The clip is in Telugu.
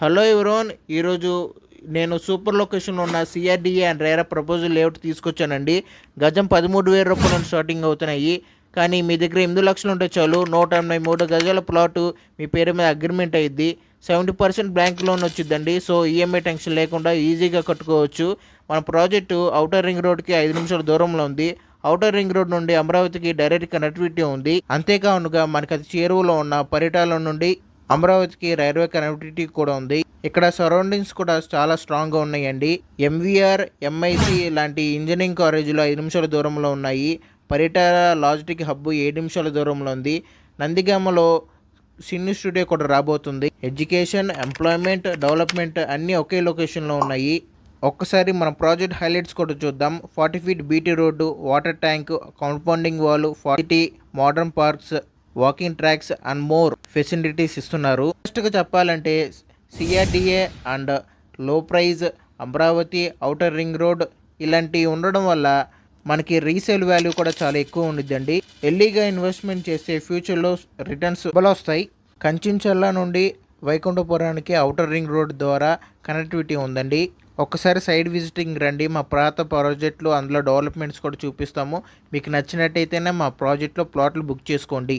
హలో ఎవరోన్, ఈరోజు నేను సూపర్ లొకేషన్లో ఉన్న CRDA and RERA proposal layout తీసుకొచ్చానండి. గజం 13,000 రూపాయల నుంచి స్టార్టింగ్ అవుతున్నాయి. కానీ మీ దగ్గర 8 లక్షలు ఉంటే చాలు. 183 గజాల ప్లాటు మీ పేరు మీద అగ్రిమెంట్ అయ్యిద్ది. 70% బ్యాంక్ లోన్ వచ్చిందండి. సో ఈఎంఐ టెన్షన్ లేకుండా ఈజీగా కట్టుకోవచ్చు. మన ప్రాజెక్టు ఔటర్ రింగ్ రోడ్కి 5 నిమిషాల దూరంలో ఉంది. ఔటర్ రింగ్ రోడ్ నుండి అమరావతికి డైరెక్ట్ కనెక్టివిటీ ఉంది. అంతేకాకుండా మనకి అది చేరువలో ఉన్న పరిటాల నుండి అమరావతికి రైల్వే కనెక్టివిటీ కూడా ఉంది. ఇక్కడ సరౌండింగ్స్ కూడా చాలా స్ట్రాంగ్గా ఉన్నాయండి. ఎంవీఆర్, ఎంఐసి లాంటి ఇంజనీరింగ్ కాలేజీలు 5 నిమిషాల దూరంలో ఉన్నాయి. పరిటాల లాజిస్టిక్ హబ్ 7 నిమిషాల దూరంలో ఉంది. నందిగామలో సినీ స్టూడియో కూడా రాబోతుంది. ఎడ్యుకేషన్, ఎంప్లాయ్మెంట్, డెవలప్మెంట్ అన్నీ ఒకే లొకేషన్లో ఉన్నాయి. ఒక్కసారి మన ప్రాజెక్ట్ హైలైట్స్ కూడా చూద్దాం. 40 feet BT road, water tank, compounding wall, 40 modern parks, walking tracks and more facilities ఇస్తున్నారు. ఫస్ట్గా చెప్పాలంటే CRDA and low price, Amaravati, outer ring road ఇలాంటివి ఉండడం వల్ల మనకి రీసేల్ వాల్యూ కూడా చాలా ఎక్కువ ఉండిద్దండి. ఎర్లీగా ఇన్వెస్ట్మెంట్ చేస్తే ఫ్యూచర్లో రిటర్న్స్ వస్తాయి. కంచించర్ల నుండి వైకుంఠపురానికి ఔటర్ రింగ్ రోడ్ ద్వారా కనెక్టివిటీ ఉందండి. ఒక్కసారి సైడ్ విజిటింగ్ రండి. మా పాత ప్రాజెక్టులు, అందులో డెవలప్మెంట్స్ కూడా చూపిస్తాము. మీకు నచ్చినట్టయితేనే మా ప్రాజెక్ట్లో ప్లాట్లు బుక్ చేసుకోండి.